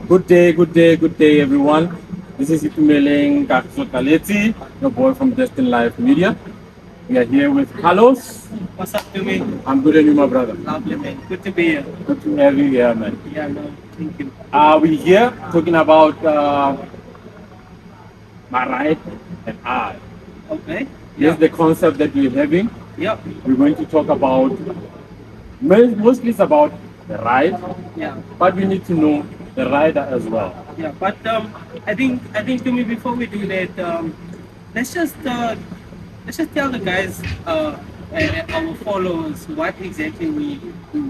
Good day, everyone. This is Itumeleng Kaleti, your boy from Destin Life Media. We are here with Carlos. What's up to me? I'm good, and you, my brother? Lovely, man. Good to be here. Good to have you here, man. Yeah, no, thank you. We're here talking about my ride and I. Okay. Here's the concept that we're having. Yep. We're going to talk about, mostly it's about the ride, Yeah. but we need to know the rider as well. Yeah. But I think to me, before we do that, let's just tell the guys, our followers, what exactly we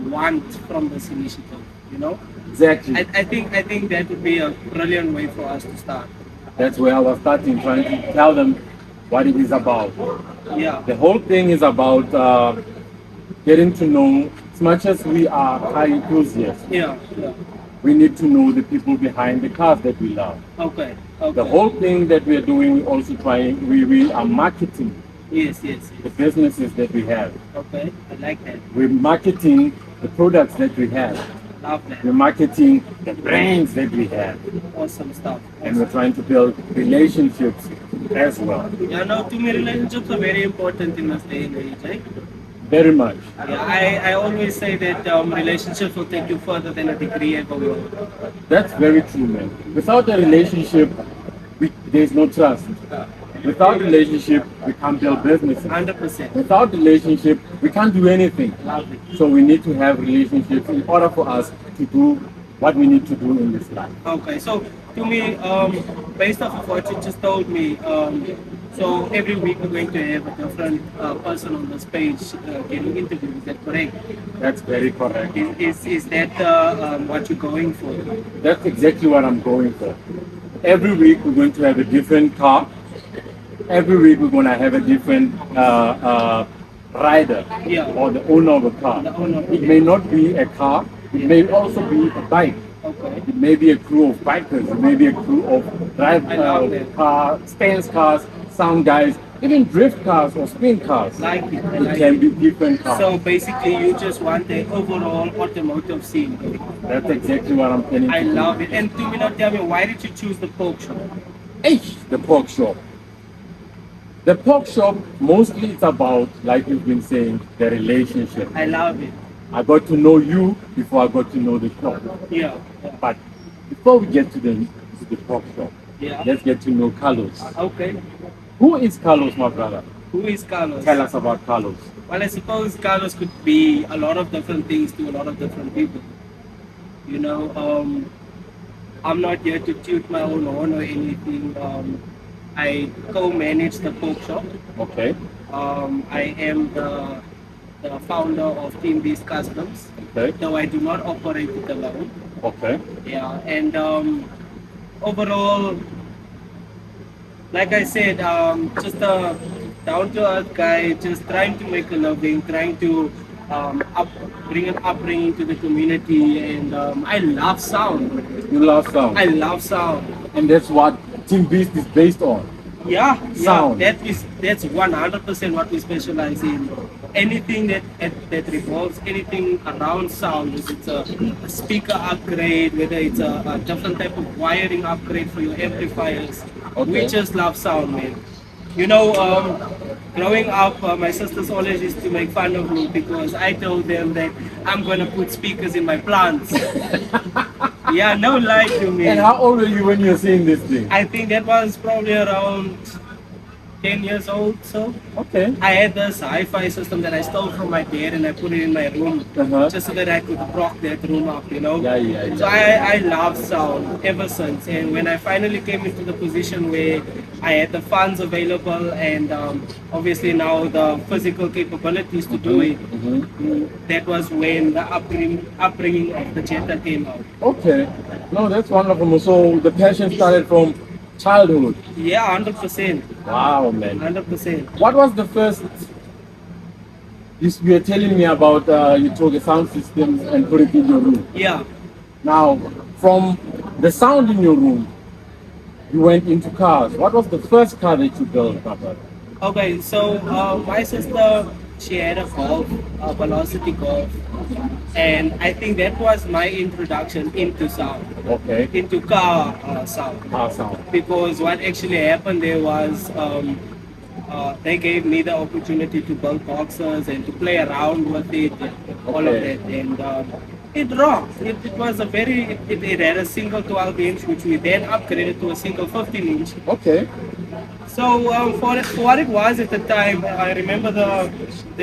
want from this initiative. You know. Exactly. I think that would be a brilliant way for us to start. That's where I was starting, trying to tell them what it is about. Yeah. The whole thing is about getting to know, as much as we are car enthusiasts, Yeah. Yeah. we need to know the people behind the cars that we love. Okay. The Okay. whole thing that we are doing, we also trying, we are marketing Yes. the businesses that we have. Okay. I like that. We're marketing the products that we have. Love that. We're marketing the brands that we have. Awesome stuff. And we're trying to build relationships as well. Yeah, no, to me, relationships are very important in this day and age, right? Very much. Yeah, I always say that relationships will take you further than a degree ever will. That's very true, man. Without a relationship, there's no trust. Without relationship, we can't build businesses. 100%. Without relationship, we can't do anything. Love it. So we need to have relationships in order for us to do what we need to do in this life. Okay, so to me, based off of what you just told me, so every week we're going to have a different person on this page getting interviewed. Is that correct? That's very correct. Is that what you're going for? That's exactly what I'm going for. Every week we're going to have a different car. Every week we're going to have a different rider, Yeah. or the owner of a car. The owner. It may not be a car, it may also be a bike. Okay. It may be a crew of bikers, it may be a crew of I love that. stance cars, sound guys, even drift cars or spin cars. Like it. I It like can it. be different cars. So basically, you just want the overall automotive scene. That's exactly what I'm planning I to do. love it. And do me not tell me, why did you choose the Pork Shop? The pork shop. The pork shop, mostly it's about, like you've been saying, the relationship. I love it. I got to know you before I got to know the shop. Yeah. But before we get to the pork shop, Yeah. let's get to know Carlos. Okay. Who is Carlos, my brother? Who is Carlos? Tell us about Carlos. Well, I suppose Carlos could be a lot of different things to a lot of different people. You know, I'm not here to toot my own horn or anything. I co-manage the Pork Shop. Okay. I am the founder of Team Beast Customs, Okay. though I do not operate it alone. Okay. Yeah, and overall, like I said, just a down-to-earth guy, just trying to make a living, trying to bring an upbringing to the community, and I love sound. You love sound. I love sound. And that's what Team Beast is based on. Yeah, Sound. yeah, that's 100% what we specialize in. Anything that revolves anything around sound, whether it's a speaker upgrade, whether it's a different type of wiring upgrade for your amplifiers. Okay. We just love sound, man. You know, growing up, my sisters always used to make fun of me because I told them that I'm gonna put speakers in my plants. Yeah, no lie to me. And how old were you when you were seeing this thing? I think that was probably around 10 years old, so. Okay. I had this hi-fi system that I stole from my dad and I put it in my room just so that I could rock that room up, you know? Yeah. So I love sound ever since, and when I finally came into the position where I had the funds available and obviously now the physical capabilities to do it, that was when the upbringing of the Jetta came out. Okay. No, that's wonderful. So the passion started from childhood. Yeah, 100%. Wow, man. 100%. What was the first? You were telling me about you took a sound system and put it in your room. Yeah. Now, from the sound in your room, you went into cars. What was the first car that you built, Papa? Okay, so my sister, she had a Golf, a Velocity Golf. and I think that was my introduction into sound, Okay. into car sound. Awesome. Because what actually happened there was they gave me the opportunity to build boxes and to play around with it, and all of Okay. that, and it rocked. It was a very, it had a single 12 inch, which we then upgraded to a single 15 inch. Okay. So for what it was at the time, I remember the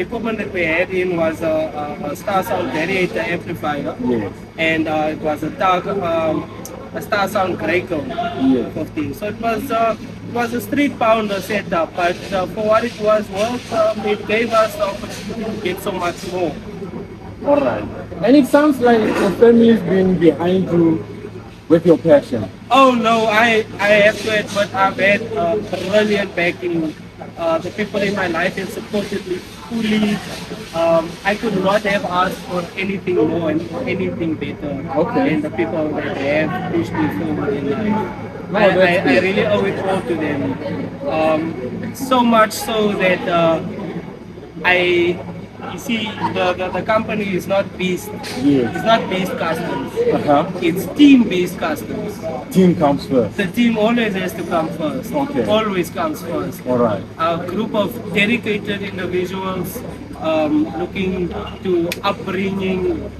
equipment that we had in was a Star Sound Variator amplifier, Yes. and it was a Star Sound Greco Yes. 15. So it was a street pounder setup, but for what it was worth, it gave us the opportunity to get so much more. All right. And it sounds like your family's been behind you with your passion. Oh no, I have to admit I've had brilliant backing. The people in my life have supported me fully. I could not have asked for anything more and anything better Okay. than the people that have pushed me forward in life. No, I that's good. really owe it all to them. So much so that I, you see, the company is not Beast. Yes. It's not Beast Customs. Uh-huh. It's Team Beast Customs. Team comes first. The team always has to come first. Okay. Always comes first. All right. A group of dedicated individuals looking to upbringing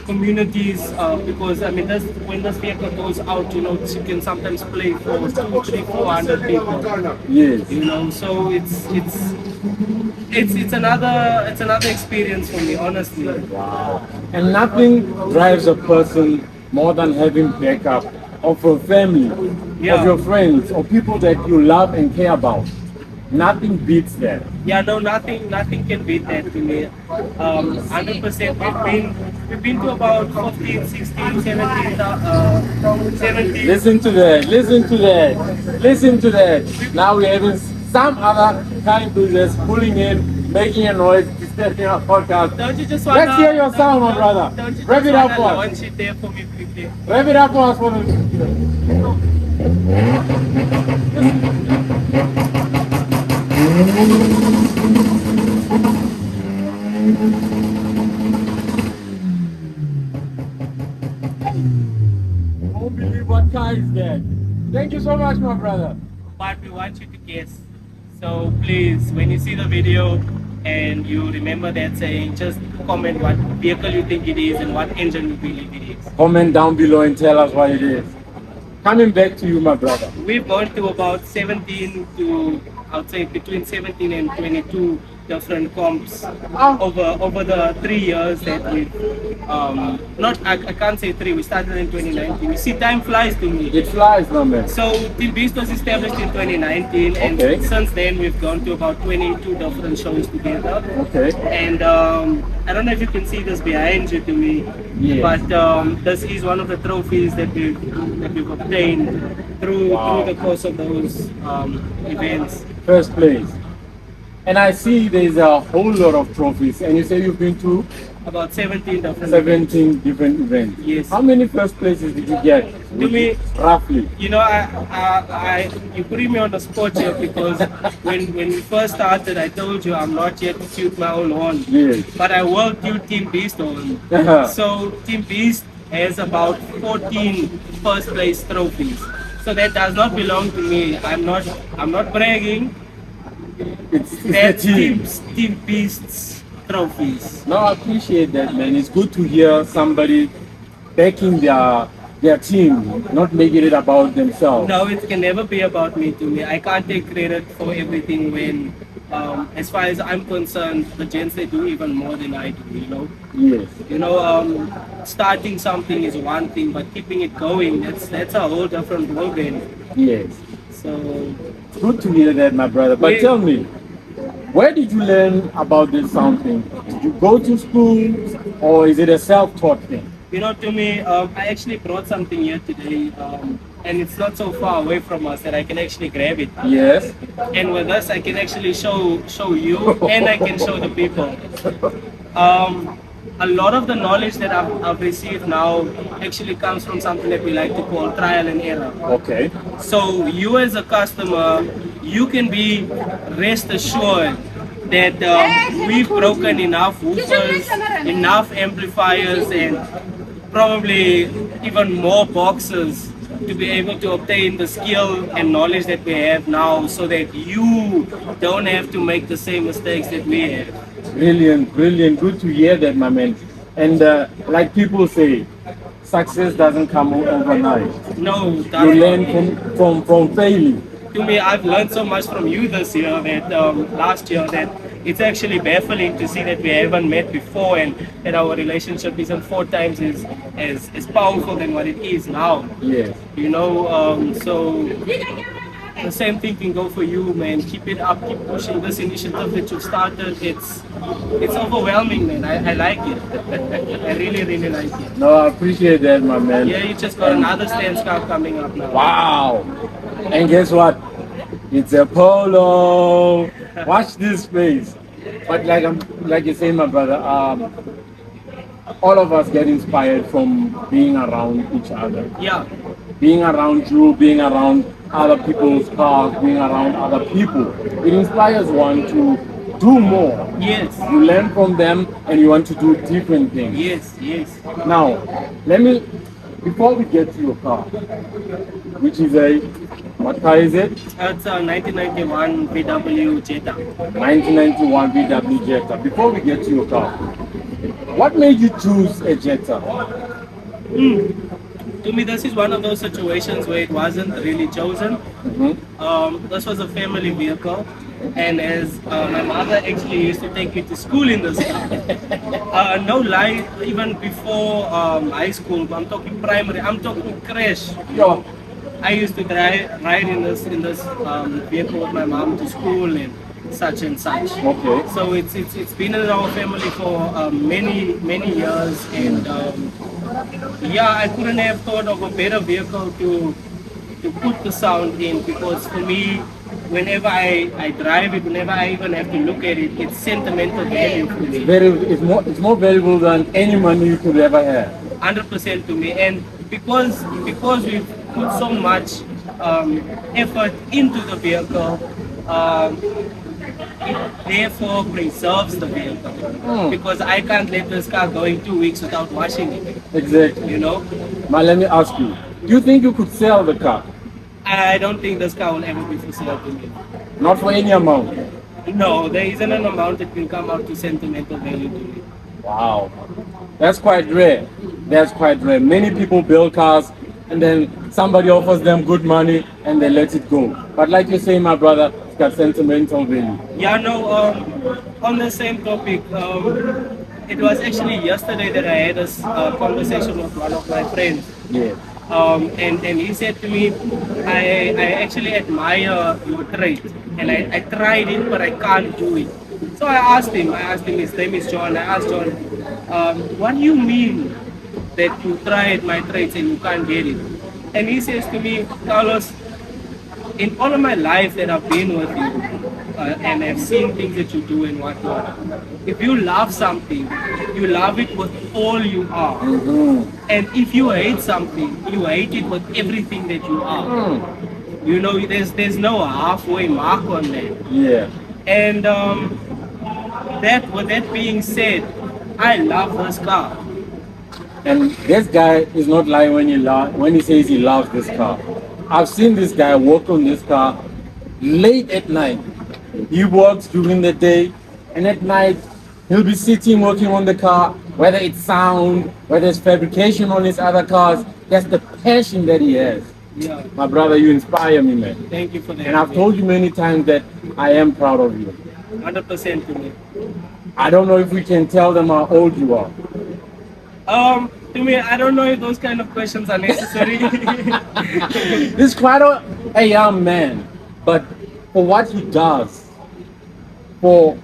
communities because I mean when this vehicle goes out, you know, you can sometimes play for 200, 300, 400 people. Yes. You know, so it's another experience for me, honestly. Wow. And nothing drives a person more than having backup of a family, Yeah. of your friends, or people that you love and care about. Nothing beats that. Yeah, no, nothing can beat that to me. 100%. We've been to about 15, 16, 17, 17. Listen to that. Listen to that. Listen to that. Now we're having some other car enthusiasts pulling in, making a noise, disturbing our podcast. Don't you just want Let's hear your sound, my brother. Don't you Rev just it up want for to us. launch it there for me quickly? Rev it up for us. For the... Won't believe what car is that. Thank you so much, my brother. But we want you to guess. So please, when you see the video and you remember that saying, just comment what vehicle you think it is and what engine you believe it is. Comment down below and tell us what it is. Coming back to you, my brother. We've gone to about 17 to, I would say, between 17 and 22 different comps over the 3 years that we've, not, I can't say 3, we started in 2019. You see, time flies to me. It flies, my man. So Team Beast was established in 2019, and Okay. since then we've gone to about 22 different shows together. Okay. And I don't know if you can see this behind you to me, Yes. but this is one of the trophies that we've obtained through the course of those events. First place. And I see there's a whole lot of trophies. And you say you've been to About 17 different 17 different events. Yes. How many first places did you get? To me, Roughly. you know, you put me on the spot here because when we first started, I told you I'm not yet to shoot my own horn. Yes. But I will do Team Beast on. So Team Beast has about 14 first place trophies. So that does not belong to me. I'm not bragging. It's That's the team. Team Beast's trophies. No, I appreciate that, man. It's good to hear somebody backing their team, not making it about themselves. No, it can never be about me to me. I can't take credit for everything when, as far as I'm concerned, the gents, they do even more than I do, you know. Yes. You know, starting something is one thing, but keeping it going, that's a whole different ballgame. Yes. So, It's good to hear that, my brother. But tell me, where did you learn about this sound thing? Did you go to school or is it a self-taught thing? you know, to me, I actually brought something here today, and it's not so far away from us that I can actually grab it. Yes. And with this, I can actually show you, and I can show the people. A lot of the knowledge that I've received now actually comes from something that we like to call trial and error. Okay. So you as a customer, you can be rest assured that we've broken enough woofers, enough amplifiers, and probably even more boxes to be able to obtain the skill and knowledge that we have now, so that you don't have to make the same mistakes that we have. Brilliant, brilliant. Good to hear that, my man. And like people say, success doesn't come overnight. No, You that's learn not. from failing. To me, I've learned so much from you this year that last year that it's actually baffling to see that we haven't met before and that our relationship isn't 4 times as powerful than what it is now. Yes. You know, so the same thing can go for you, man. Keep it up, keep pushing this initiative that you've started. It's overwhelming, man. I like it. I really, really like it. No, I appreciate that, my man. Yeah, you just got another stance car coming up now. Wow. And guess what? It's a polo. Watch this space. But like you say, my brother, all of us get inspired from being around each other. Yeah, Being around you, being around other people's cars, being around other people. It inspires one to do more. yes, You learn from them and you want to do different things. yes, yes. Now, before we get to your car, which is what car is it? It's a 1991 VW Jetta. 1991 VW Jetta. Before we get to your car, what made you choose a Jetta? To me, this is one of those situations where it wasn't really chosen. This was a family vehicle, and as my mother actually used to take me to school in this car. No lie, even before high school, I'm talking primary, I'm talking crash. Yo, I used to ride in this vehicle with my mom to school and such and such. okay. So it's been in our family for many years, and yeah, I couldn't have thought of a better vehicle to put the sound in, because for me, whenever I drive it, whenever I even have to look at it, it's sentimental value for me. It's more valuable than any money you could ever have. 100% to me, and because we've put so much effort into the vehicle, it therefore preserves the vehicle, because I can't let this car go in 2 weeks without washing it, Exactly. you know. Now let me ask you, do you think you could sell the car? I don't think this car will ever be for sale to me. Not for any amount. No, there isn't an amount that can come out to sentimental value to me. Wow. That's quite rare. That's quite rare. Many people build cars and then somebody offers them good money and they let it go. But like you say, my brother, it's got sentimental value. Yeah, no, on the same topic, it was actually yesterday that I had a conversation with one of my friends. Yeah. And he said to me, I actually admire your trait, and I tried it, but I can't do it. So I asked him, his name is John, I asked John, what do you mean that you tried my traits and you can't get it? And he says to me, Carlos, in all of my life that I've been with you, and I've seen things that you do and whatnot, if you love something, you love it with all you are. And if you hate something, you hate it with everything that you are. You know, there's no halfway mark on that. Yeah. And with that being said, I love this car. And this guy is not lying when he says he loves this car. I've seen this guy work on this car late at night. He works during the day, and at night he'll be sitting working on the car, whether it's sound, whether it's fabrication on his other cars. That's the passion that he has. Yeah. My brother, you inspire me, man. Thank you for that. And I've told you many times that I am proud of you. 100% to me. I don't know if we can tell them how old you are. To me, I don't know if those kind of questions are necessary. He's quite a young man, but for what he does, for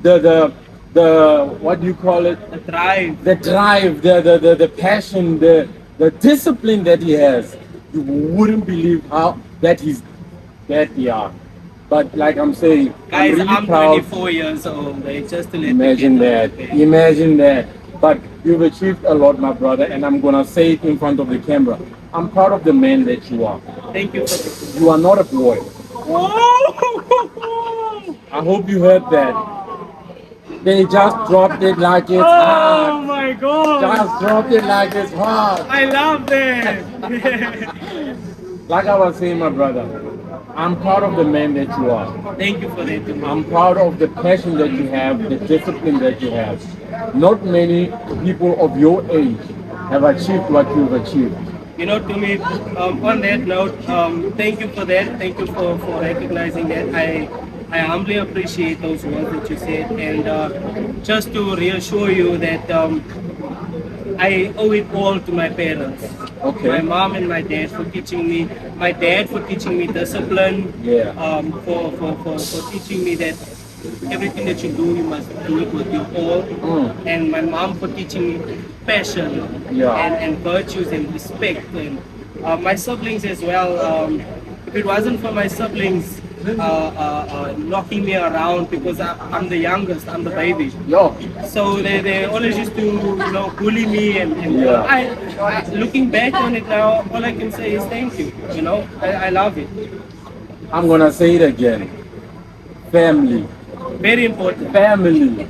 the what do you call it? The drive. The drive, the passion, the discipline that he has, you wouldn't believe how that he's that young. But like I'm saying, Guys, I'm really I'm proud. 24 years old. Just to let Imagine me that. get that. Imagine that. But you've achieved a lot, my brother, and I'm gonna say it in front of the camera. I'm proud of the man that you are. Thank you for You are not a boy. I hope you heard that. They just dropped it like it's hot. Oh my god! Just dropped it like it's hot. I love that! Like I was saying, my brother, I'm proud of the man that you are. Thank you for that. Tumi. I'm proud of the passion that you have, the discipline that you have. Not many people of your age have achieved what you've achieved. You know, to me, on that note, thank you for that. Thank you for recognizing that. I humbly appreciate those words that you said. And just to reassure you that I owe it all to my parents. Okay. My mom and my dad for teaching me, my dad for teaching me discipline, Yeah. For teaching me that everything that you do, you must do it with your all. And my mom for teaching me passion Yeah. and virtues and respect. And my siblings as well. If it wasn't for my siblings knocking me around because I'm the youngest, I'm the baby. Yo. So they always used to, you know, bully me and Yeah. looking back on it now, all I can say is thank you. You know, I love it. I'm gonna say it again. Family. Very important. Family.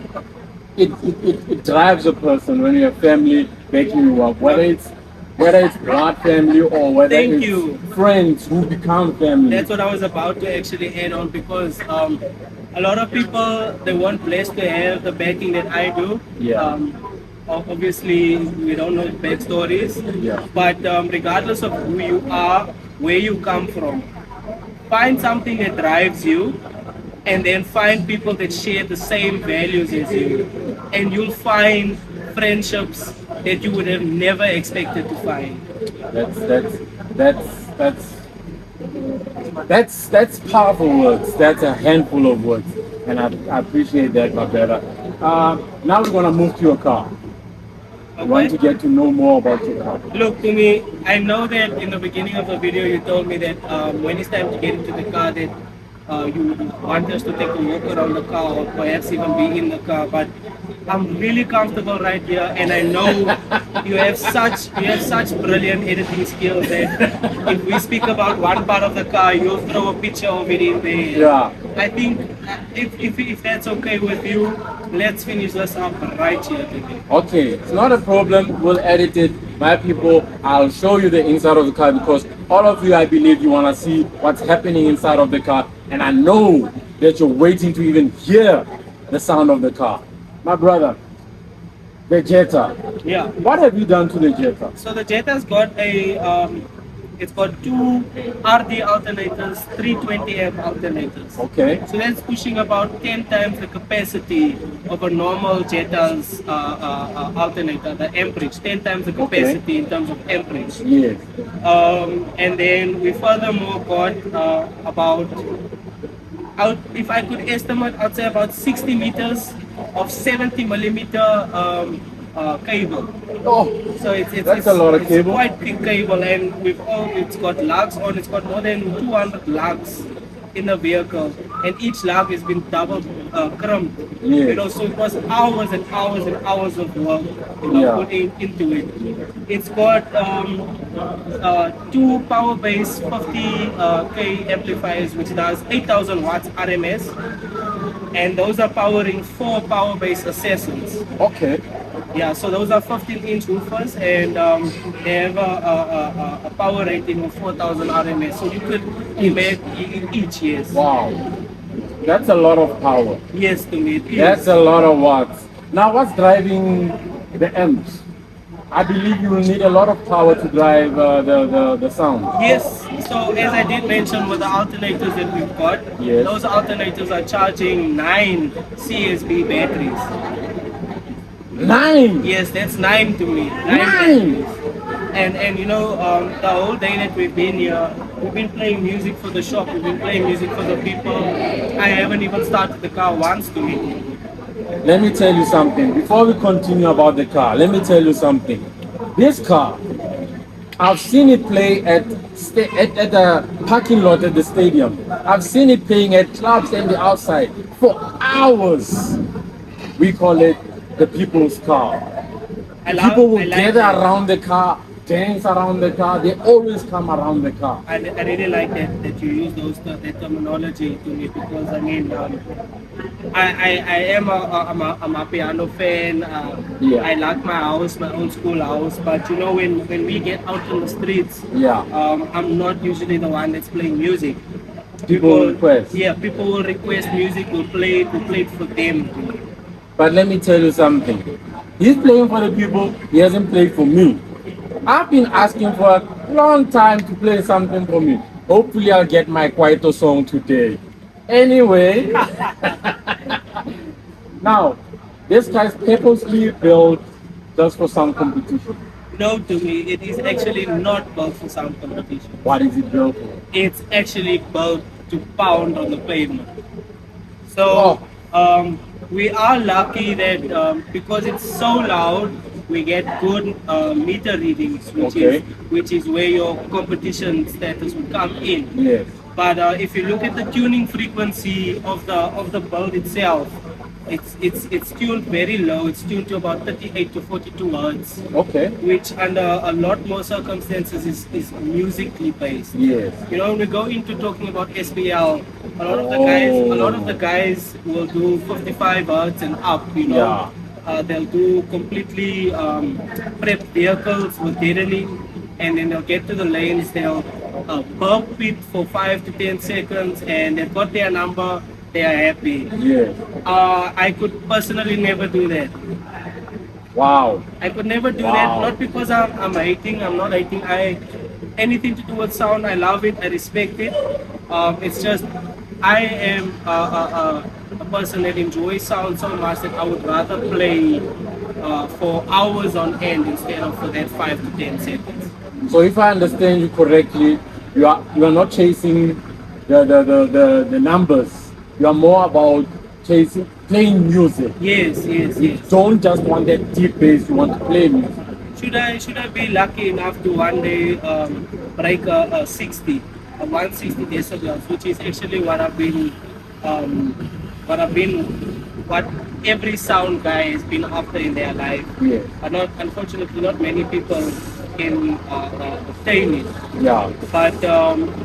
It drives a person when you have family backing you up. Whether it's blood family or whether Thank it's you. friends who become family. That's what I was about to actually add on because a lot of people they weren't blessed to have the backing that I do. Yeah. Obviously, we don't know backstories, Yeah. but regardless of who you are, where you come from, find something that drives you, and then find people that share the same values as you, and you'll find friendships that you would have never expected to find. That's that's powerful words. That's a handful of words, and I appreciate that, my brother. Now we're gonna move to your car. I want to get to know more about your car. Look, to me, I know that in the beginning of the video you told me that when it's time to get into the car that you want us to take a walk around the car or perhaps even be in the car, but I'm really comfortable right here and I know you have such brilliant editing skills that if we speak about one part of the car, you'll throw a picture of it in there. Yeah. I think if that's okay with you, let's finish this up right here today. Okay, it's not a problem. We'll edit it. My people, I'll show you the inside of the car because all of you, I believe, you want to see what's happening inside of the car. And I know that you're waiting to even hear the sound of the car. My brother, the Jetta. Yeah. What have you done to the Jetta? So the Jetta's got it's got two RD alternators, 320 amp alternators. Okay. So that's pushing about 10 times the capacity of a normal Jetta's alternator, the amperage, 10 times the capacity in terms of amperage. Yes. And then we furthermore got about, if I could estimate, I'd say about 60 meters of 70 millimeter cable. Oh, So it's that's a lot of it's cable. quite thick cable, and it's got lugs on. It's got more than 200 lugs in the vehicle, and each lug has been double crimped. Yeah. You know, so it was hours and hours and hours of work, you know, Yeah. putting into it. It's got two power base 50K amplifiers, which does 8,000 watts RMS, and those are powering 4 power base accessories. Okay. Yeah, so those are 15-inch woofers, and they have a power rating of 4,000 RMS. So you could imagine each, yes. Wow. That's a lot of power. Yes, to me. It is. That's a lot of watts. Now, what's driving the amps? I believe you will need a lot of power to drive the sound. Yes, so as I did mention with the alternators that we've got, Yes. those alternators are charging 9 CSB batteries. 9! Yes, that's 9 to me. 9 9! batteries. And you know, the whole day that we've been here, we've been playing music for the shop, we've been playing music for the people. I haven't even started the car once to me. Let me tell you something. Before we continue about the car, let me tell you something. This car, I've seen it play at the parking lot at the stadium. I've seen it playing at clubs and the outside for hours. We call it the people's car. People will I like gather that. around the car, dance around the car. They always come around the car. I really like that you use that terminology to me, because I mean, I am I'm a piano fan. Yeah. I like my house, my own school house. But you know, when we get out on the streets, Yeah. I'm not usually the one that's playing music. People request. Yeah, people will request music. We'll play it for them. But let me tell you something. He's playing for the people. He hasn't played for me. I've been asking for a long time to play something for me. Hopefully, I'll get my Kwaito song today. Anyway, now this guy's purposely built just for some competition. No, to me, it is actually not built for sound competition. What is it built for? It's actually built to pound on the pavement. So we are lucky that because it's so loud, we get good meter readings, which is where your competition status will come in. Yes. But if you look at the tuning frequency of the build itself, it's tuned very low. It's tuned to about 38 to 42 hertz. Okay. Which under a lot more circumstances is musically based. Yes. You know, when we go into talking about SBL, a lot of the guys will do 55 hertz and up. You know. Yeah. They'll do completely prep vehicles with deadening, and then they'll get to the lanes, they'll burp it for 5 to 10 seconds, and they've got their number, they are happy. Yes. I could personally never do that. Wow. I could never do that, not because I'm hating, I'm not hating. Anything to do with sound, I love it, I respect it. It's just, I am a person that enjoys sound so much that I would rather play for hours on end instead of for that 5 to 10 seconds. So if I understand you correctly, you are not chasing the numbers. You are more about playing music. Yes. You don't just want that deep bass, you want to play music. Should I be lucky enough to one day break a 160 decibels, which is actually what every sound guy has been after in their life. Yes. Unfortunately, not many people can obtain it. Yeah. But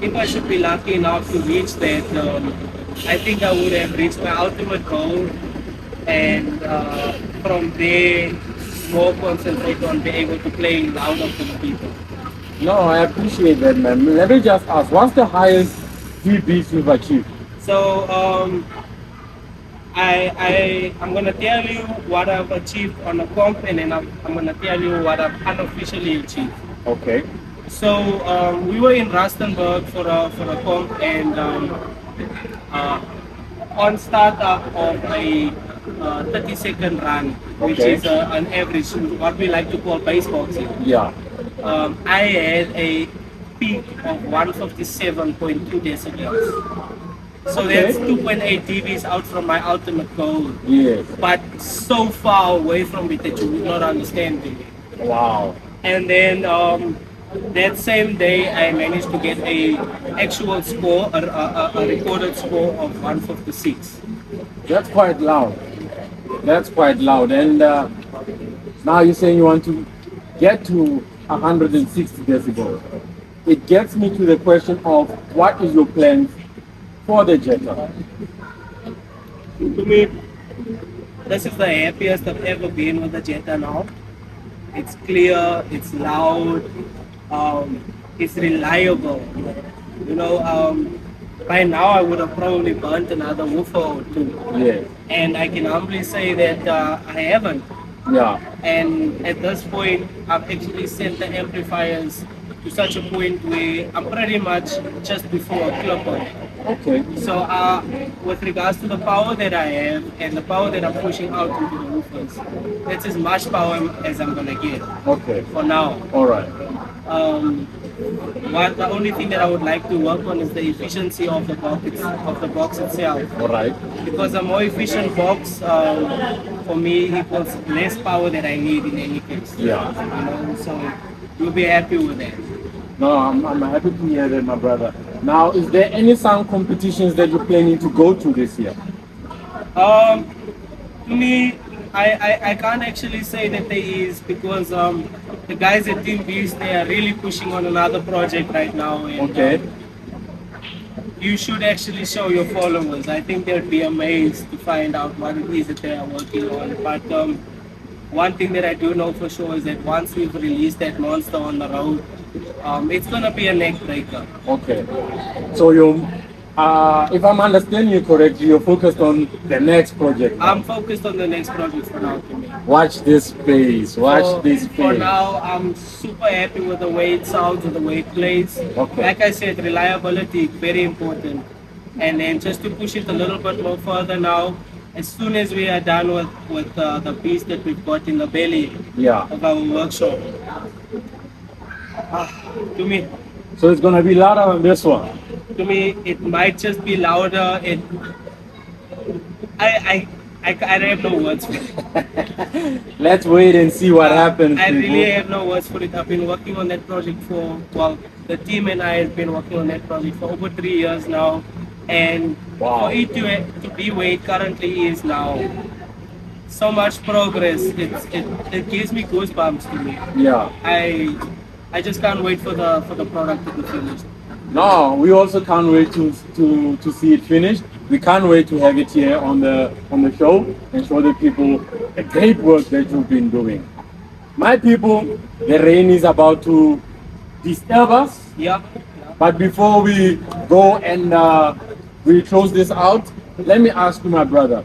if I should be lucky enough to reach that, I think I would have reached my ultimate goal, and from there, more concentrate on being able to play louder for the people. No, I appreciate that, man. Let me just ask, what's the highest DBs you've achieved? So I'm gonna tell you what I've achieved on a comp, and then I'm gonna tell you what I've unofficially achieved. Okay. So we were in Rustenburg for a comp, and on startup of a 30-second run, which is an average, what we like to call base boxing. Yeah. I had a peak of 157.2 decibels. So that's 2.8 dBs out from my ultimate goal. Yes. But so far away from it that you would not understand it. Wow. And then that same day I managed to get a actual score, a recorded score of 156. That's quite loud. That's quite loud. And now you're saying you want to get to 160 decibels. It gets me to the question of what is your plan for the Jetta? To me, this is the happiest I've ever been with the Jetta now. It's clear, it's loud, it's reliable. You know, by now I would have probably burnt another woofer or two. Yeah. And I can humbly say that I haven't. Yeah. And at this point, I've actually set the amplifiers to such a point where I'm pretty much just before a clipper. Okay. So with regards to the power that I have and the power that I'm pushing out into the woofers, that's as much power as I'm gonna get. Okay. For now. All right. The only thing that I would like to work on is the efficiency of the box itself. All right. Because a more efficient box for me equals less power that I need in any case. Yeah. You know, so you'll be happy with that. No, I'm happy to hear that, my brother. Now, is there any sound competitions that you're planning to go to this year? To me, I can't actually say that there is because the guys at Team Beast, they are really pushing on another project right now. And, Okay. you should actually show your followers. I think they'd be amazed to find out what it is that they are working on. But one thing that I do know for sure is that once we've released that monster on the road, it's gonna be a neck breaker. Okay. So if I'm understanding you correctly, you're focused on the next project. I'm focused on the next project for now, to me. Watch this space. Watch this For space. now, I'm super happy with the way it sounds and the way it plays. Okay. Like I said, reliability very important. And then just to push it a little bit more further now, as soon as we are done with the piece that we've got in the belly Yeah. of our workshop, to me, So it's gonna be louder than this one. it might just be louder. I have no words for it. Let's wait and see what happens. I really people. have no words for it. I've been working on that project the team and I have been working on that project for over 3 years now. And Wow. for it to be where it currently is now, so much progress, it gives me goosebumps to me. Yeah. I just can't wait for the product to be finished. No, we also can't wait to see it finished. We can't wait to have it here on the show and show the people the great work that you've been doing. My people, the rain is about to disturb us. Yeah. But before we go and we close this out, let me ask you, my brother.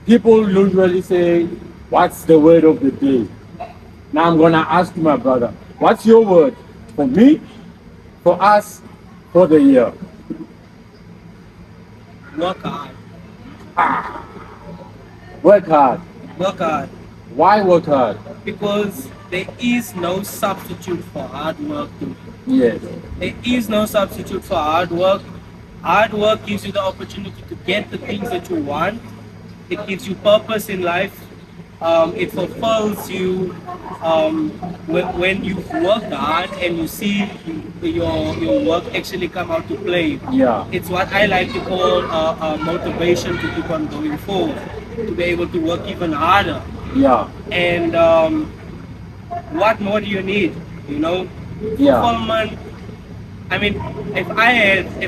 People usually say, "What's the word of the day?" Now I'm gonna ask you, my brother. What's your word for me, for us, for the year? Work hard. Work hard. Work hard. Why work hard? Because there is no substitute for hard work. Yes. There is no substitute for hard work. Hard work gives you the opportunity to get the things that you want. It gives you purpose in life. It fulfills you when you've worked hard and you see your work actually come out to play. Yeah. It's what I like to call motivation to keep on going forward, to be able to work even harder. Yeah. And what more do you need? You know, Yeah. fulfillment. I mean, if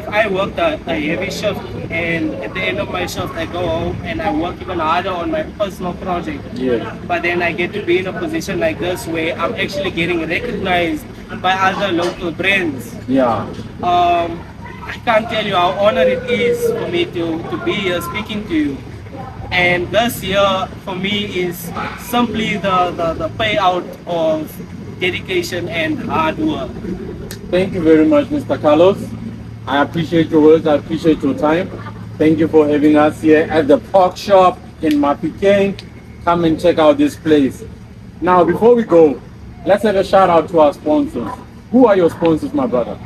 I worked a heavy shift and at the end of my shift I go home and I work even harder on my personal project, Yes. but then I get to be in a position like this where I'm actually getting recognized by other local brands. Yeah. I can't tell you how honored it is for me to be here speaking to you. And this year for me is simply the payout of dedication and hard work. Thank you very much, Mr. Carlos. I appreciate your words. I appreciate your time. Thank you for having us here at the Pork Shop in Mahikeng. Come and check out this place. Now, before we go, let's have a shout out to our sponsors. Who are your sponsors, my brother?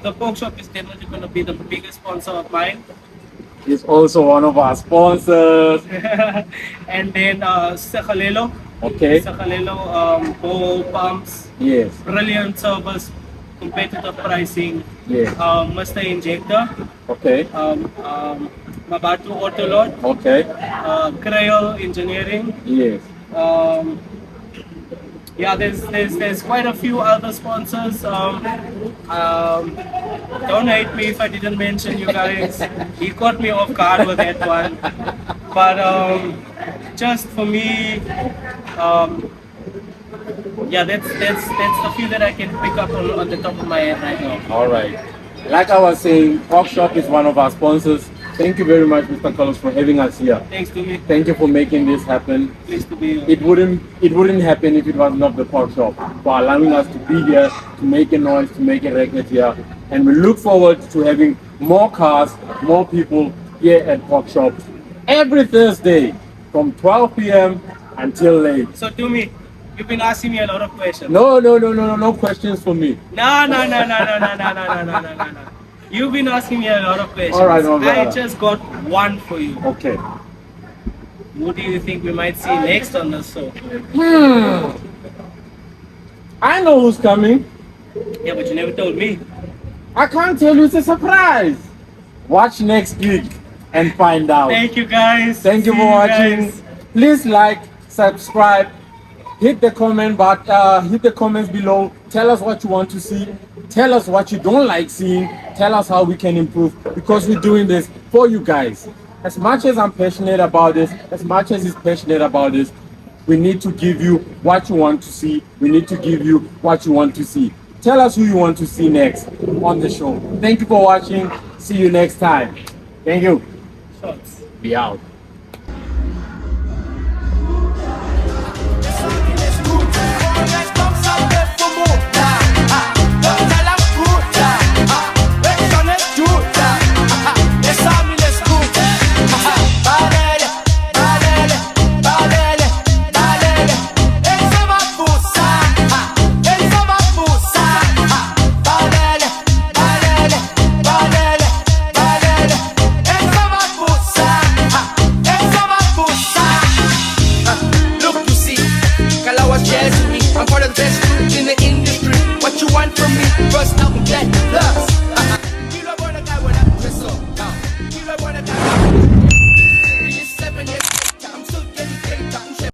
The Pork Shop is definitely going to be the biggest sponsor of mine. It's also one of our sponsors. And then Sekhalelo. Okay. Sekhalelo ball pumps. Yes. Brilliant service, competitive pricing. Yes. Mr. Injector. Okay. Mabatu Autolot. Okay. Creole Engineering. Yes. Yeah, there's quite a few other sponsors. Don't hate me if I didn't mention you guys. He caught me off guard with that one. But just for me, yeah, that's the few that I can pick up on the top of my head right now. All right. Like I was saying, Pork Shop is one of our sponsors. Thank you very much, Mr. Carlos, for having us here. Thanks to me. Thank you for making this happen. Pleased to be here. It wouldn't happen if it was not the Pork Shop, for allowing us to be here, to make a noise, to make a record here. And we look forward to having more cars, more people here at Pork Shop every Thursday from 12 p.m. until late. So to me, you've been asking me a lot of questions. No questions for me. No. You've been asking me a lot of questions. All right, my brother. I just got one for you. Okay. Who do you think we might see next on the show? I know who's coming. Yeah, but you never told me. I can't tell you, it's a surprise. Watch next week and find out. Thank you guys. Thank you See for watching. guys. Please like, subscribe, hit the hit the comments below. Tell us what you want to see. Tell us what you don't like seeing. Tell us how we can improve, because we're doing this for you guys. As much as I'm passionate about this, as much as he's passionate about this, we need to give you what you want to see. We need to give you what you want to see. Tell us who you want to see next on the show. Thank you for watching. See you next time. Thank you. Shots. Be out. I'm part of the best group in the industry. What you want from me? Bust out and that.